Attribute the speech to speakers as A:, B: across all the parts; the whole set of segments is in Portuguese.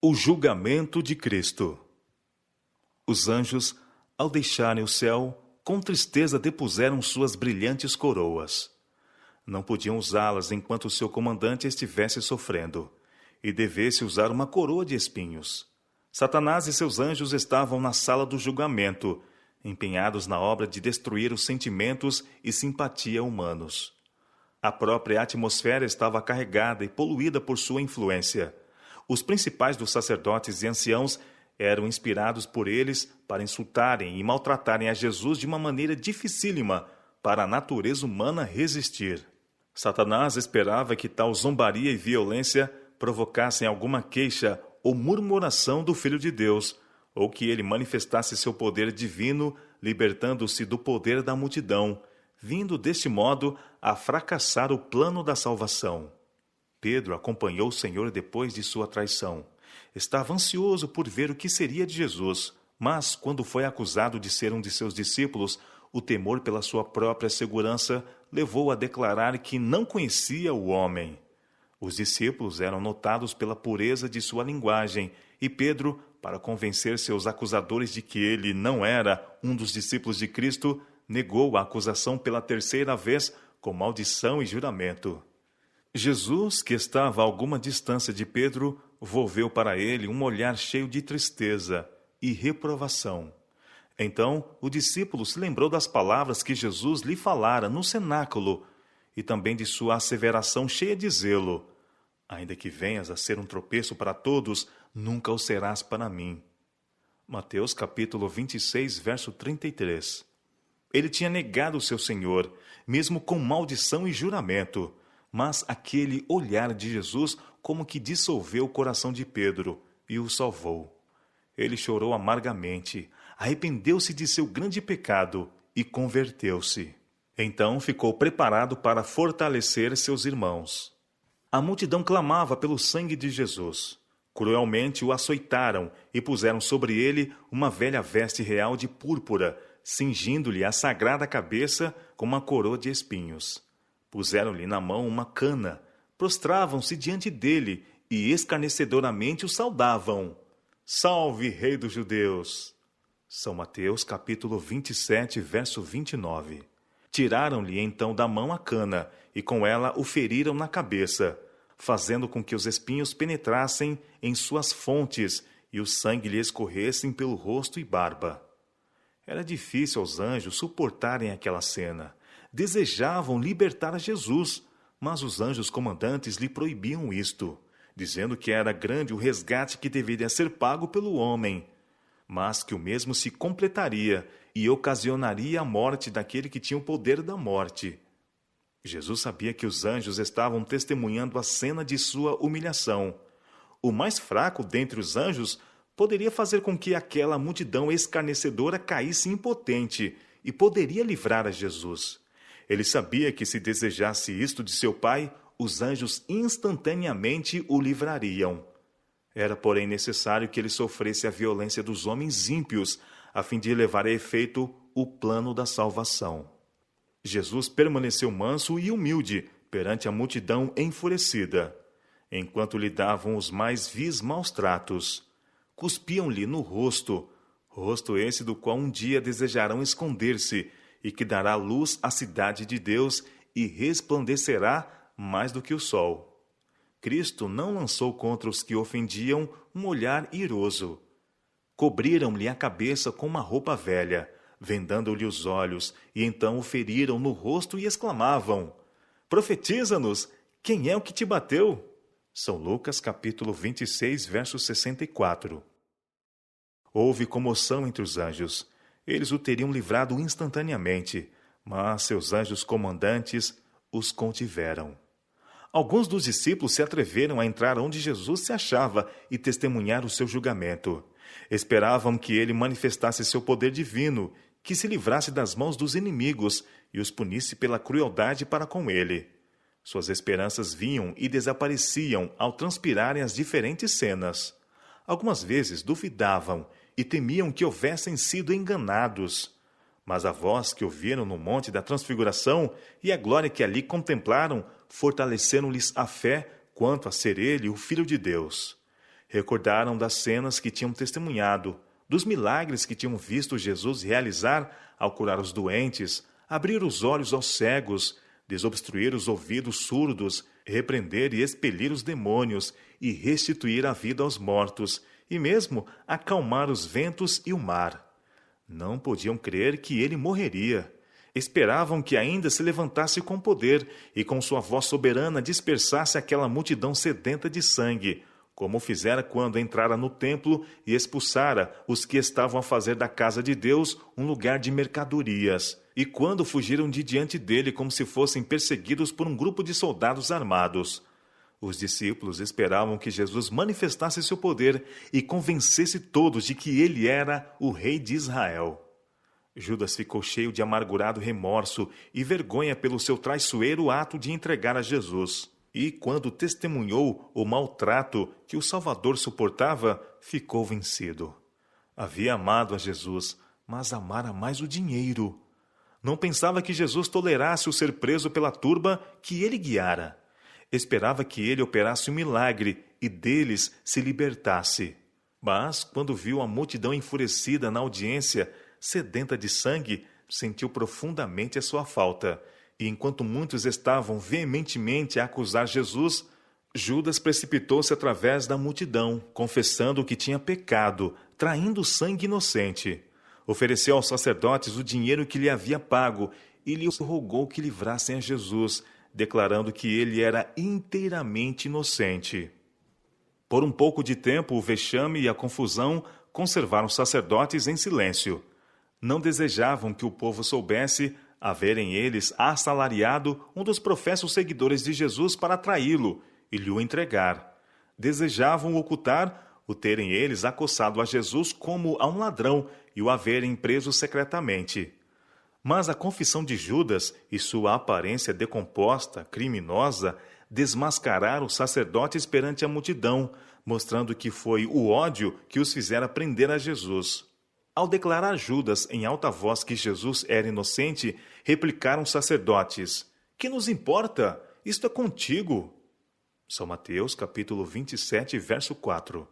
A: O julgamento de Cristo. Os anjos, ao deixarem o céu, com tristeza depuseram suas brilhantes coroas. Não podiam usá-las enquanto seu comandante estivesse sofrendo, e devesse usar uma coroa de espinhos. Satanás e seus anjos estavam na sala do julgamento, empenhados na obra de destruir os sentimentos e simpatia humanos. A própria atmosfera estava carregada e poluída por sua influência. Os principais dos sacerdotes e anciãos eram inspirados por eles para insultarem e maltratarem a Jesus de uma maneira dificílima para a natureza humana resistir. Satanás esperava que tal zombaria e violência provocassem alguma queixa ou murmuração do Filho de Deus, ou que ele manifestasse seu poder divino, libertando-se do poder da multidão, vindo deste modo a fracassar o plano da salvação. Pedro acompanhou o Senhor depois de sua traição. Estava ansioso por ver o que seria de Jesus, mas, quando foi acusado de ser um de seus discípulos, o temor pela sua própria segurança levou a declarar que não conhecia o homem. Os discípulos eram notados pela pureza de sua linguagem, e Pedro, para convencer seus acusadores de que ele não era um dos discípulos de Cristo, negou a acusação pela terceira vez com maldição e juramento. Jesus, que estava a alguma distância de Pedro, volveu para ele um olhar cheio de tristeza e reprovação. Então, o discípulo se lembrou das palavras que Jesus lhe falara no cenáculo e também de sua asseveração cheia de zelo: ainda que venhas a ser um tropeço para todos, nunca o serás para mim. Mateus capítulo 26, verso 33. Ele tinha negado o seu Senhor, mesmo com maldição e juramento, mas aquele olhar de Jesus como que dissolveu o coração de Pedro e o salvou. Ele chorou amargamente, arrependeu-se de seu grande pecado e converteu-se. Então ficou preparado para fortalecer seus irmãos. A multidão clamava pelo sangue de Jesus. Cruelmente o açoitaram e puseram sobre ele uma velha veste real de púrpura, cingindo-lhe a sagrada cabeça com uma coroa de espinhos. Puseram-lhe na mão uma cana, prostravam-se diante dele e escarnecedoramente o saudavam: Salve, Rei dos Judeus! São Mateus, capítulo 27, verso 29. Tiraram-lhe então da mão a cana e com ela o feriram na cabeça, fazendo com que os espinhos penetrassem em suas fontes e o sangue lhe escorressem pelo rosto e barba. Era difícil aos anjos suportarem aquela cena. Desejavam libertar a Jesus, mas os anjos comandantes lhe proibiam isto, dizendo que era grande o resgate que deveria ser pago pelo homem, mas que o mesmo se completaria e ocasionaria a morte daquele que tinha o poder da morte. Jesus sabia que os anjos estavam testemunhando a cena de sua humilhação. O mais fraco dentre os anjos poderia fazer com que aquela multidão escarnecedora caísse impotente e poderia livrar a Jesus. Ele sabia que se desejasse isto de seu Pai, os anjos instantaneamente o livrariam. Era, porém, necessário que ele sofresse a violência dos homens ímpios, a fim de levar a efeito o plano da salvação. Jesus permaneceu manso e humilde perante a multidão enfurecida, enquanto lhe davam os mais vis maus tratos. Cuspiam-lhe no rosto esse do qual um dia desejarão esconder-se, e que dará luz à cidade de Deus e resplandecerá mais do que o sol. Cristo não lançou contra os que ofendiam um olhar iroso. Cobriram-lhe a cabeça com uma roupa velha, vendando-lhe os olhos, e então o feriram no rosto e exclamavam: Profetiza-nos, quem é o que te bateu? São Lucas capítulo 26, verso 64. Houve comoção entre os anjos. Eles o teriam livrado instantaneamente, mas seus anjos comandantes os contiveram. Alguns dos discípulos se atreveram a entrar onde Jesus se achava e testemunhar o seu julgamento. Esperavam que ele manifestasse seu poder divino, que se livrasse das mãos dos inimigos e os punisse pela crueldade para com ele. Suas esperanças vinham e desapareciam ao transpirarem as diferentes cenas. Algumas vezes duvidavam e temiam que houvessem sido enganados. Mas a voz que ouviram no Monte da Transfiguração e a glória que ali contemplaram fortaleceram-lhes a fé quanto a ser ele o Filho de Deus. Recordaram das cenas que tinham testemunhado, dos milagres que tinham visto Jesus realizar ao curar os doentes, abrir os olhos aos cegos, desobstruir os ouvidos surdos, repreender e expelir os demônios e restituir a vida aos mortos, e mesmo acalmar os ventos e o mar. Não podiam crer que ele morreria. Esperavam que ainda se levantasse com poder e com sua voz soberana dispersasse aquela multidão sedenta de sangue, como fizera quando entrara no templo e expulsara os que estavam a fazer da casa de Deus um lugar de mercadorias, e quando fugiram de diante dele como se fossem perseguidos por um grupo de soldados armados. Os discípulos esperavam que Jesus manifestasse seu poder e convencesse todos de que ele era o rei de Israel. Judas ficou cheio de amargurado remorso e vergonha pelo seu traiçoeiro ato de entregar a Jesus. E, quando testemunhou o maltrato que o Salvador suportava, ficou vencido. Havia amado a Jesus, mas amara mais o dinheiro. Não pensava que Jesus tolerasse o ser preso pela turba que ele guiara. Esperava que ele operasse um milagre e deles se libertasse. Mas, quando viu a multidão enfurecida na audiência, sedenta de sangue, sentiu profundamente a sua falta. E enquanto muitos estavam veementemente a acusar Jesus, Judas precipitou-se através da multidão, confessando que tinha pecado, traindo sangue inocente. Ofereceu aos sacerdotes o dinheiro que lhe havia pago e lhes rogou que livrassem a Jesus, declarando que ele era inteiramente inocente. Por um pouco de tempo, o vexame e a confusão conservaram os sacerdotes em silêncio. Não desejavam que o povo soubesse haverem eles assalariado um dos professos seguidores de Jesus para traí-lo e lhe o entregar. Desejavam ocultar o terem eles acossado a Jesus como a um ladrão e o haverem preso secretamente. Mas a confissão de Judas e sua aparência decomposta, criminosa, desmascararam os sacerdotes perante a multidão, mostrando que foi o ódio que os fizera prender a Jesus. Ao declarar Judas em alta voz que Jesus era inocente, replicaram os sacerdotes: "Que nos importa? Isto é contigo." São Mateus, capítulo 27, verso 4.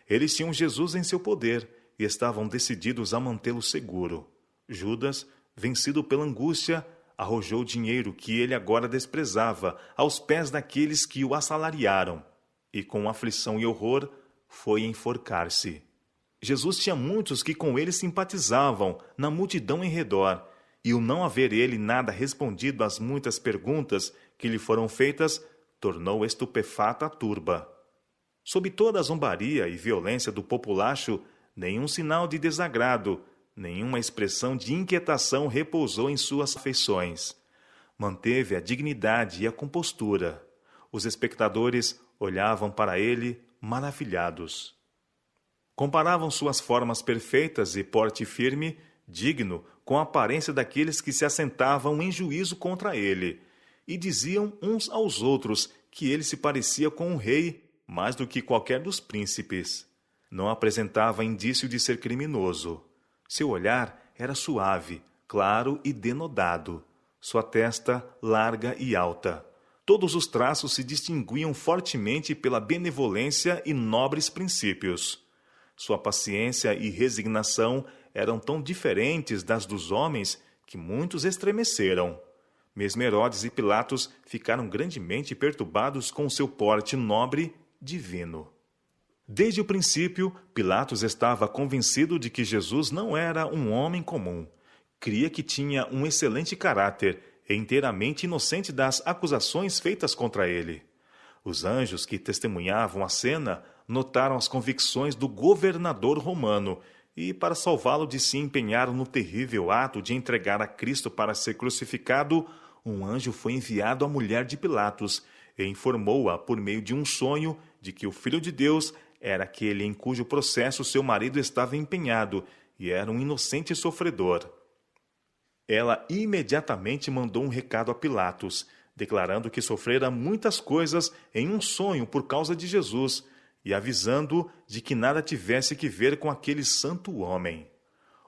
A: Eles tinham Jesus em seu poder e estavam decididos a mantê-lo seguro. Judas, vencido pela angústia, arrojou o dinheiro que ele agora desprezava aos pés daqueles que o assalariaram, e com aflição e horror foi enforcar-se. Jesus tinha muitos que com ele simpatizavam na multidão em redor, e o não haver ele nada respondido às muitas perguntas que lhe foram feitas tornou estupefata a turba. Sob toda a zombaria e violência do populacho, nenhum sinal de desagrado, nenhuma expressão de inquietação repousou em suas feições. Manteve a dignidade e a compostura. Os espectadores olhavam para ele maravilhados. Comparavam suas formas perfeitas e porte firme, digno, com a aparência daqueles que se assentavam em juízo contra ele, e diziam uns aos outros que ele se parecia com um rei mais do que qualquer dos príncipes. Não apresentava indício de ser criminoso. Seu olhar era suave, claro e denodado. Sua testa larga e alta. Todos os traços se distinguiam fortemente pela benevolência e nobres princípios. Sua paciência e resignação eram tão diferentes das dos homens que muitos estremeceram. Mesmo Herodes e Pilatos ficaram grandemente perturbados com seu porte nobre, divino. Desde o princípio, Pilatos estava convencido de que Jesus não era um homem comum. Cria que tinha um excelente caráter e inteiramente inocente das acusações feitas contra ele. Os anjos que testemunhavam a cena notaram as convicções do governador romano e, para salvá-lo de se empenhar no terrível ato de entregar a Cristo para ser crucificado, um anjo foi enviado à mulher de Pilatos e informou-a por meio de um sonho de que o Filho de Deus era aquele em cujo processo seu marido estava empenhado e era um inocente sofredor. Ela imediatamente mandou um recado a Pilatos, declarando que sofrera muitas coisas em um sonho por causa de Jesus e avisando-o de que nada tivesse que ver com aquele santo homem.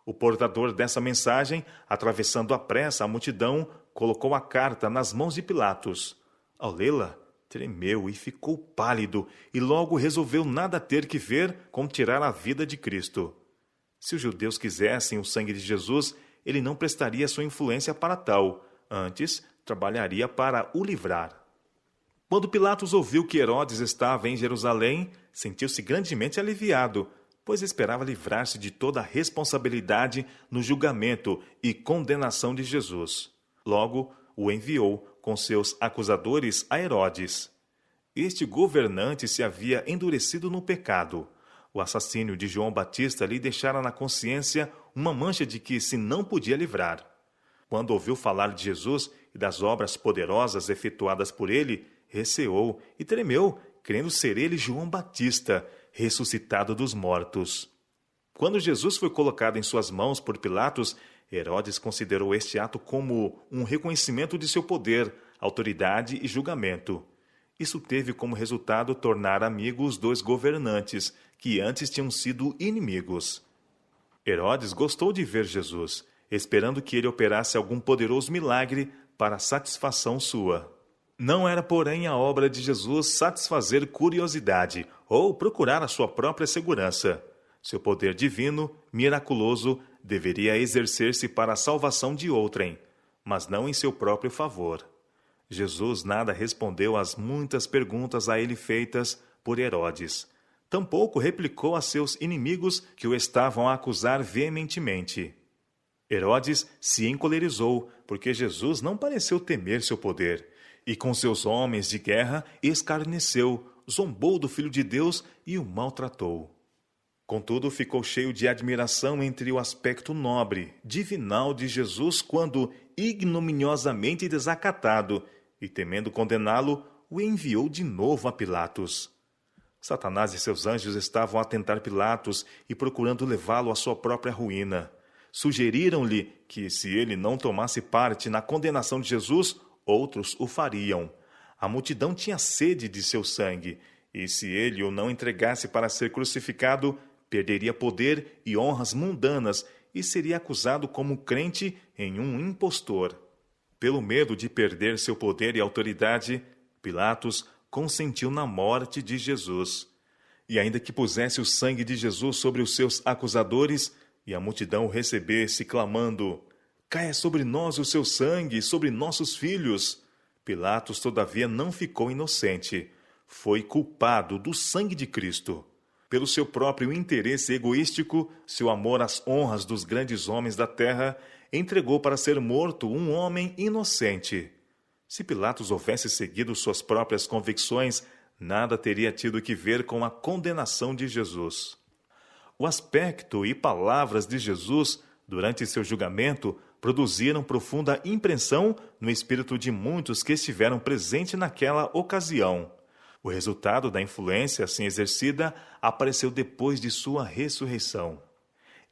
A: O portador dessa mensagem, atravessando à pressa a multidão, colocou a carta nas mãos de Pilatos. Ao lê-la, Tremeu e ficou pálido, e logo resolveu nada ter que ver com tirar a vida de Cristo. Se os judeus quisessem o sangue de Jesus, ele não prestaria sua influência para tal, antes trabalharia para o livrar. Quando Pilatos ouviu que Herodes estava em Jerusalém, sentiu-se grandemente aliviado, pois esperava livrar-se de toda a responsabilidade no julgamento e condenação de Jesus. Logo, o enviou com seus acusadores a Herodes. Este governante se havia endurecido no pecado. O assassínio de João Batista lhe deixara na consciência uma mancha de que se não podia livrar. Quando ouviu falar de Jesus e das obras poderosas efetuadas por ele, receou e tremeu, crendo ser ele João Batista, ressuscitado dos mortos. Quando Jesus foi colocado em suas mãos por Pilatos, Herodes considerou este ato como um reconhecimento de seu poder, autoridade e julgamento. Isso teve como resultado tornar amigos os dois governantes, que antes tinham sido inimigos. Herodes gostou de ver Jesus, esperando que ele operasse algum poderoso milagre para satisfação sua. Não era, porém, a obra de Jesus satisfazer curiosidade ou procurar a sua própria segurança. Seu poder divino, miraculoso, deveria exercer-se para a salvação de outrem, mas não em seu próprio favor. Jesus nada respondeu às muitas perguntas a ele feitas por Herodes. Tampouco replicou a seus inimigos que o estavam a acusar veementemente. Herodes se encolerizou, porque Jesus não pareceu temer seu poder, e com seus homens de guerra escarneceu, zombou do Filho de Deus e o maltratou. Contudo, ficou cheio de admiração entre o aspecto nobre, divinal de Jesus quando, ignominiosamente desacatado, e temendo condená-lo, o enviou de novo a Pilatos. Satanás e seus anjos estavam a tentar Pilatos e procurando levá-lo à sua própria ruína. Sugeriram-lhe que, se ele não tomasse parte na condenação de Jesus, outros o fariam. A multidão tinha sede de seu sangue, e se ele o não entregasse para ser crucificado, perderia poder e honras mundanas e seria acusado como crente em um impostor. Pelo medo de perder seu poder e autoridade, Pilatos consentiu na morte de Jesus. E ainda que pusesse o sangue de Jesus sobre os seus acusadores, e a multidão o recebesse, clamando: "Caia sobre nós o seu sangue e sobre nossos filhos", Pilatos, todavia, não ficou inocente. Foi culpado do sangue de Cristo. Pelo seu próprio interesse egoístico, seu amor às honras dos grandes homens da terra, entregou para ser morto um homem inocente. Se Pilatos houvesse seguido suas próprias convicções, nada teria tido que ver com a condenação de Jesus. O aspecto e palavras de Jesus, durante seu julgamento, produziram profunda impressão no espírito de muitos que estiveram presentes naquela ocasião. O resultado da influência assim exercida apareceu depois de sua ressurreição.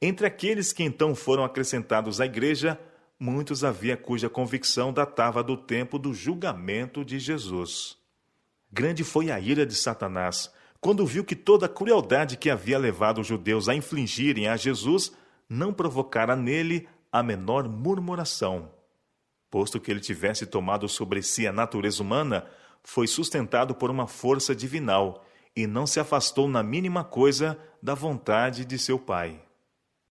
A: Entre aqueles que então foram acrescentados à igreja, muitos havia cuja convicção datava do tempo do julgamento de Jesus. Grande foi a ira de Satanás, quando viu que toda a crueldade que havia levado os judeus a infligirem a Jesus não provocara nele a menor murmuração. Posto que ele tivesse tomado sobre si a natureza humana, foi sustentado por uma força divinal e não se afastou na mínima coisa da vontade de seu Pai.